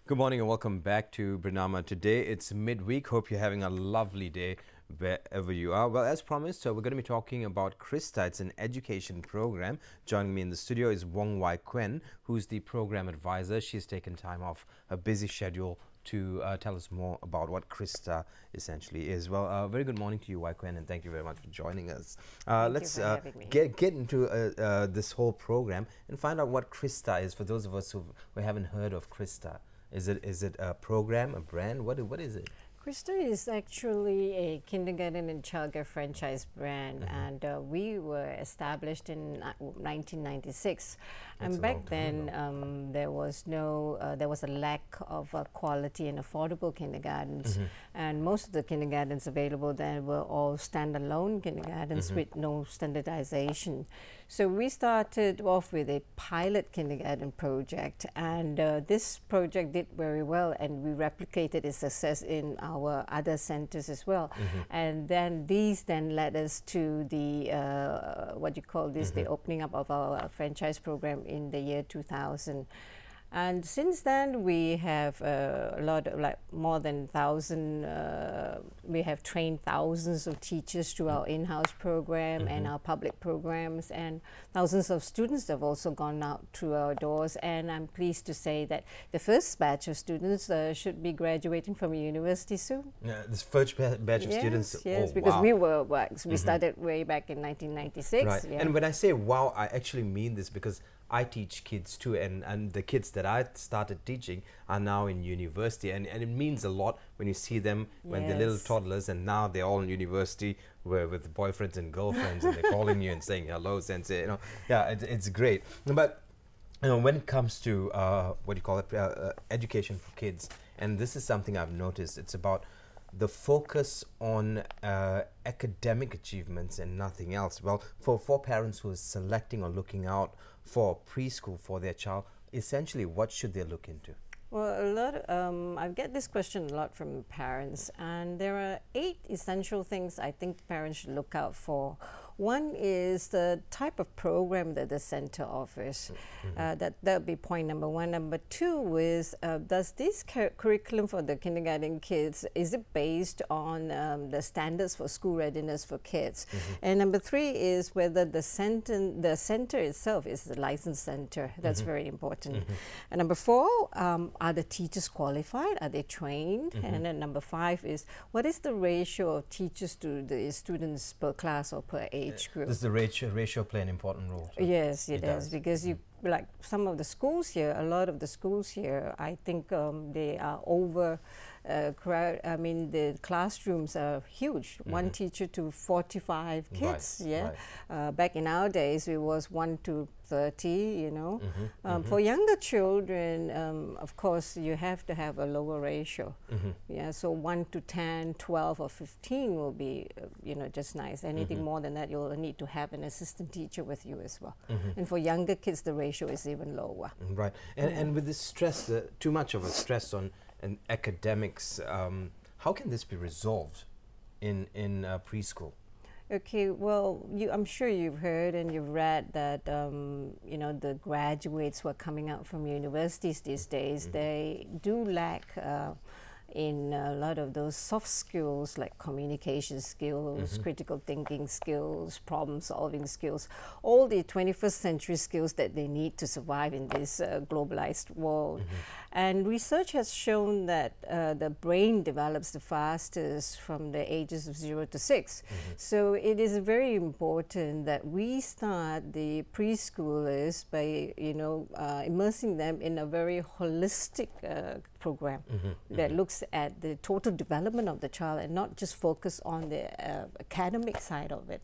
Good morning and welcome back to Bernama. Today it's midweek. Hope you're having a lovely day wherever you are. Well, as promised, we're going to be talking about Krista. It's an education program. Joining me in the studio is Wong Kuen, who's the program advisor. She's taken time off a busy schedule to tell us more about what Krista essentially is. Well, very good morning to you, Kuen, and thank you very much for joining us. Let's get into this whole program and find out what Krista is for those of us who haven't heard of Krista. Is it a program, a brand? What is it? Krista is actually a kindergarten and childcare franchise brand, and we were established in 1996. That's and back then, there was a lack of quality and affordable kindergartens, and most of the kindergartens available then were all standalone kindergartens with no standardization. So we started off with a pilot kindergarten project, and this project did very well, and we replicated its success in our other centers as well. And then these then led us to the the opening up of our franchise program in the year 2000. And since then, we have a lot of, more than 1,000, we have trained thousands of teachers through our in-house program and our public programs, and thousands of students have also gone out through our doors. And I'm pleased to say that the first batch of students should be graduating from university soon. Yeah, this first batch of students. Yes, oh, because wow. we started way back in 1996. Right. Yeah. And when I say wow, I actually mean this because I teach kids too, and the kids that I started teaching are now in university, and it means a lot when you see them when they're little toddlers, and now they're all in university with boyfriends and girlfriends, and they're calling you and saying hello, sensei. It's great. But when it comes to education for kids, and this is something I've noticed, it's about the focus on academic achievements and nothing else. Well, for parents who are selecting or looking out for preschool for their child, essentially what should they look into? Well, I get this question a lot from parents, and there are 8 essential things I think parents should look out for. One is the type of program that the center offers. That would be point number 1. Number 2 is, does this curriculum for the kindergarten kids, is it based on the standards for school readiness for kids? And number 3 is whether the center itself is the licensed center. That's very important. And number 4, are the teachers qualified? Are they trained? And then number 5 is, what is the ratio of teachers to the students per class or per age group? Does the ratio play an important role? Yes, it does, because like some of the schools here, a lot of the schools here, I think they are over crowd. I mean, the classrooms are huge. 1 teacher to 45 kids. Back in our days, it was 1 to 30. You know, for younger children, of course, you have to have a lower ratio. Yeah, so 1 to 10, 12, or 15 will be, just nice. Anything more than that, you'll need to have an assistant teacher with you as well. And for younger kids, the ratio is even lower. Right, and with this stress, too much of a stress on academics, how can this be resolved in preschool? Okay, well, I'm sure you've heard and you've read that the graduates who are coming out from universities these days, they do lack in a lot of those soft skills like communication skills, critical thinking skills, problem solving skills, all the 21st century skills that they need to survive in this globalized world. And research has shown that the brain develops the fastest from the ages of 0 to 6. So it is very important that we start the preschoolers by immersing them in a very holistic program that looks at the total development of the child and not just focus on the academic side of it.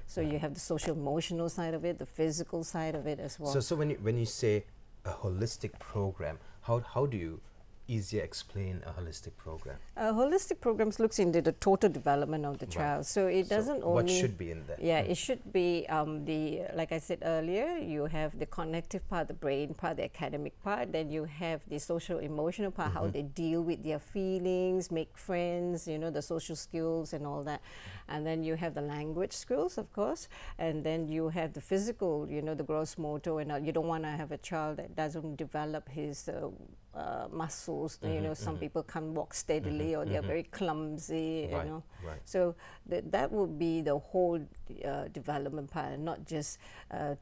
So you have the social emotional side of it, the physical side of it as well. So when you say a holistic program, how do you easier explain a holistic program? Holistic programs looks into the total development of the child. So it doesn't only... What should be in there? Yeah, it should be like I said earlier, you have the cognitive part, the brain part, the academic part, then you have the social emotional part, how they deal with their feelings, make friends, the social skills and all that. And then you have the language skills, of course, and then you have the physical, the gross motor, and you don't want to have a child that doesn't develop his muscles. You know, some people can't walk steadily, or they're very clumsy. You know, so that would be the whole development part, not just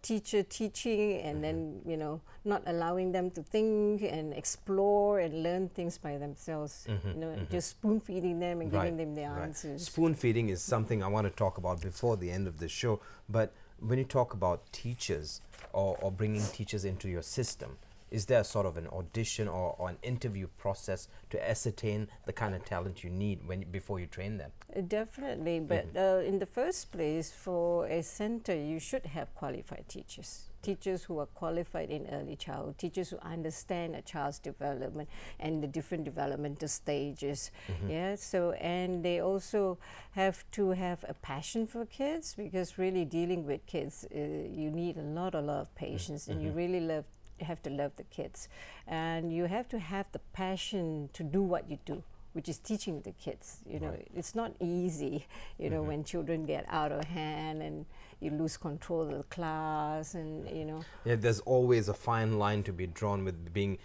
teacher teaching and then, you know, not allowing them to think and explore and learn things by themselves. You know, just spoon feeding them and giving them the answers. Spoon feeding is something I want to talk about before the end of the show. But when you talk about teachers or bringing teachers into your system, is there sort of an audition or an interview process to ascertain the kind of talent you need before you train them? Definitely, but in the first place, for a center, you should have qualified teachers. Teachers who are qualified in early childhood, teachers who understand a child's development and the different developmental stages. Yeah, so, and they also have to have a passion for kids, because really dealing with kids, you need a lot of patience, and you really have to love the kids, and you have to have the passion to do what you do, which is teaching the kids. You know, it's not easy, you know, when children get out of hand and you lose control of the class, and you know. Yeah, there's always a fine line to be drawn with being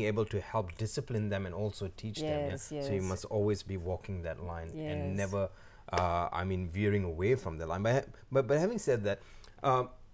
able to help discipline them and also teach them. Yeah? So you must always be walking that line and never, I mean, veering away from the line. But having said that,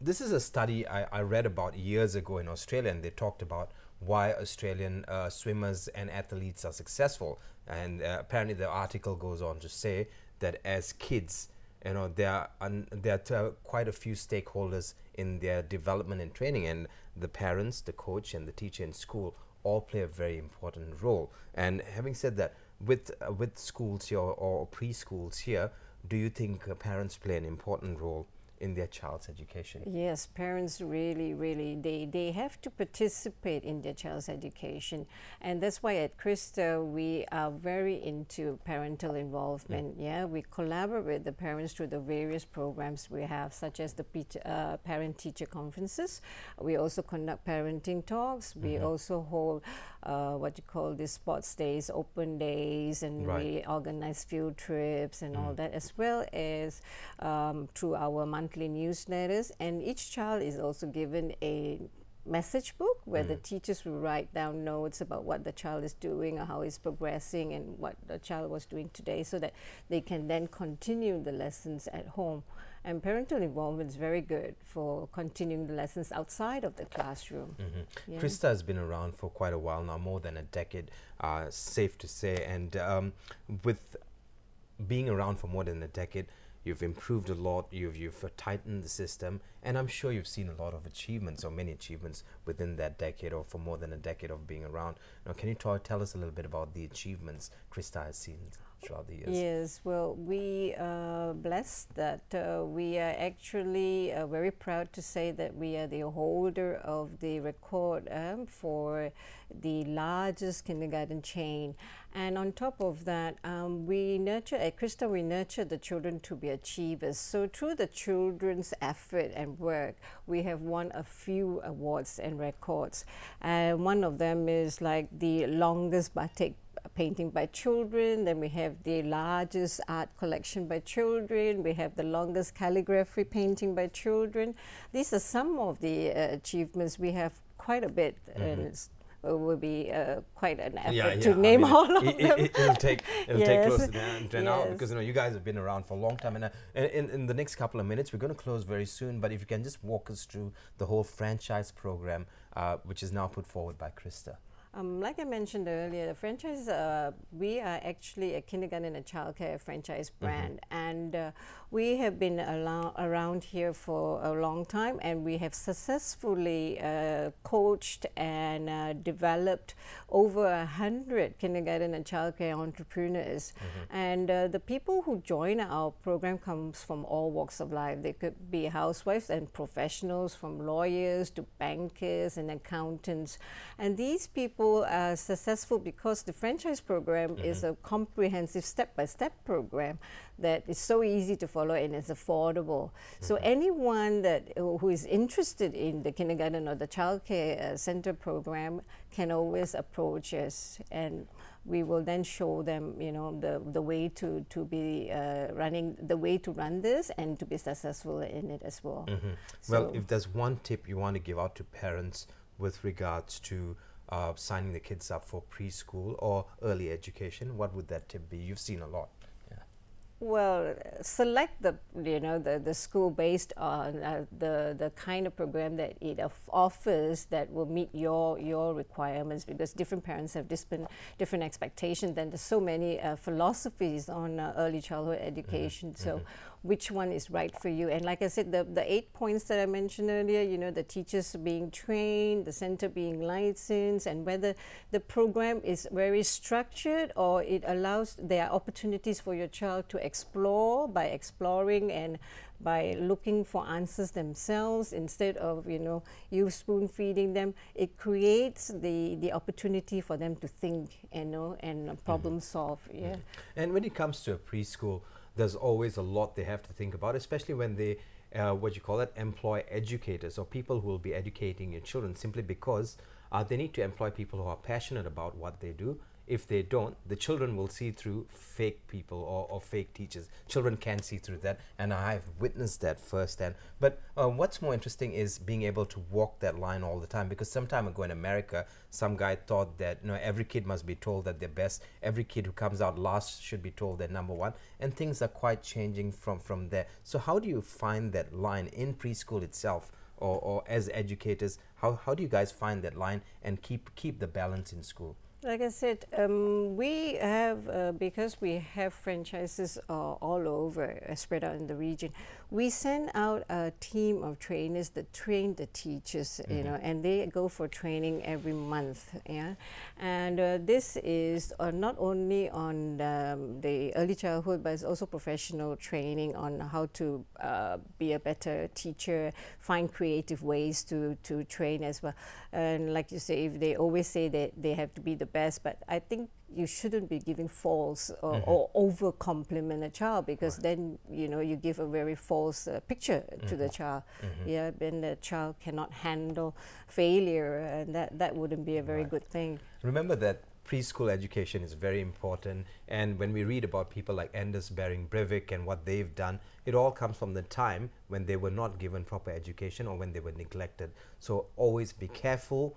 this is a study I read about years ago in Australia, and they talked about why Australian swimmers and athletes are successful. And apparently the article goes on to say that as kids, you know, there are quite a few stakeholders in their development and training, and the parents, the coach, and the teacher in school all play a very important role. And having said that, with schools here or preschools here, do you think parents play an important role in their child's education? Yes, parents really, they have to participate in their child's education. And that's why at Krista, we are very into parental involvement. Yeah, we collaborate with the parents through the various programs we have, such as the parent-teacher conferences. We also conduct parenting talks. We also hold what you call the sports days, open days, and we organize field trips and all that, as well as through our monthly newsletters. And each child is also given a message book where the teachers will write down notes about what the child is doing or how it's progressing and what the child was doing today, so that they can then continue the lessons at home. And parental involvement is very good for continuing the lessons outside of the classroom. Krista has been around for quite a while now, more than a decade, safe to say. And with being around for more than a decade, you've improved a lot, you've tightened the system, and I'm sure you've seen a lot of achievements, or many achievements, within that decade or for more than a decade of being around. Now, can you tell us a little bit about the achievements Krista has seen throughout the years? Yes, well, we are blessed that we are actually very proud to say that we are the holder of the record for the largest kindergarten chain. And on top of that, we nurture, at Krista, we nurture the children to be achievers. So through the children's effort and work, we have won a few awards and records. And one of them is like the longest batik painting by children, then we have the largest art collection by children, we have the longest calligraphy painting by children. These are some of the achievements. We have quite a bit, and it will be quite an effort to name all of them. It'll take close to an hour, because you guys have been around for a long time. And in the next couple of minutes, we're going to close very soon, but if you can just walk us through the whole franchise program, which is now put forward by Krista. Like I mentioned earlier, the franchise, we are actually a kindergarten and childcare franchise brand, and we have been around here for a long time, and we have successfully coached and developed over 100 kindergarten and childcare entrepreneurs. And the people who join our program comes from all walks of life. They could be housewives and professionals, from lawyers to bankers and accountants. And these people are successful because the franchise program is a comprehensive step-by-step program that is so easy to follow and is affordable. So anyone who is interested in the kindergarten or the childcare center program can always approach us, and we will then show them, the way to be the way to run this and to be successful in it as well. Well, if there's one tip you want to give out to parents with regards to signing the kids up for preschool or early education, what would that tip be? You've seen a lot. Well, select the school based on the kind of program that it offers that will meet your requirements, because different parents have different expectations, and there's so many philosophies on early childhood education. So which one is right for you? And like I said, the 8 points that I mentioned earlier, the teachers being trained, the center being licensed, and whether the program is very structured or it allows, there are opportunities for your child to explore by exploring and by looking for answers themselves instead of you spoon feeding them. It creates the opportunity for them to think and problem solve. And when it comes to a preschool, there's always a lot they have to think about, especially when they employ educators or people who will be educating your children, simply because they need to employ people who are passionate about what they do. If they don't, the children will see through fake people or fake teachers. Children can see through that, and I've witnessed that firsthand. But what's more interesting is being able to walk that line all the time, because some time ago in America, some guy thought that every kid must be told that they're best. Every kid who comes out last should be told they're number one, and things are quite changing from there. So how do you find that line in preschool itself, or as educators? How do you guys find that line and keep the balance in school? Like I said, we have, because we have franchises all over, spread out in the region, we send out a team of trainers that train the teachers, and they go for training every month, And this is not only on the early childhood, but it's also professional training on how to be a better teacher, find creative ways to train as well. And like you say, if they always say that they have to be the best, but I think you shouldn't be giving false or over compliment a child, because then you give a very false picture to the child. Then the child cannot handle failure, and that wouldn't be a very good thing. Remember that preschool education is very important, and when we read about people like Anders Behring Breivik and what they've done, it all comes from the time when they were not given proper education or when they were neglected. So always be careful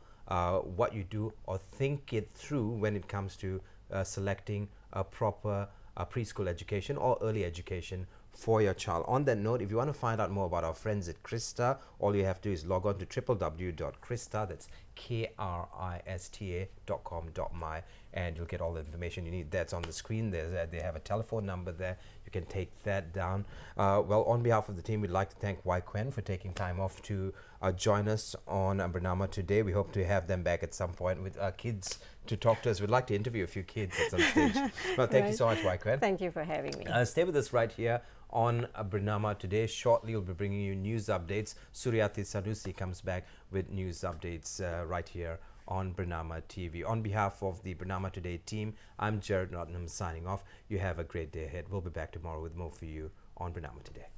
what you do, or think it through when it comes to selecting a proper preschool education or early education for your child. On that note, if you want to find out more about our friends at Krista, all you have to do is log on to www.krista, that's krista.com.my, and you'll get all the information you need. That's on the screen. They have a telephone number there. You can take that down. Well, on behalf of the team, we'd like to thank Kuen for taking time off to join us on Bernama today. We hope to have them back at some point with kids to talk to us. We'd like to interview a few kids at some stage. Well, thank you so much, Kuen. Thank you for having me. Stay with us right here on Bernama today. Shortly, we'll be bringing you news updates. Suryati Sanusi comes back with news updates right here on Bernama TV. On behalf of the Bernama Today team, I'm Gerard Ratnam signing off. You have a great day ahead. We'll be back tomorrow with more for you on Bernama Today.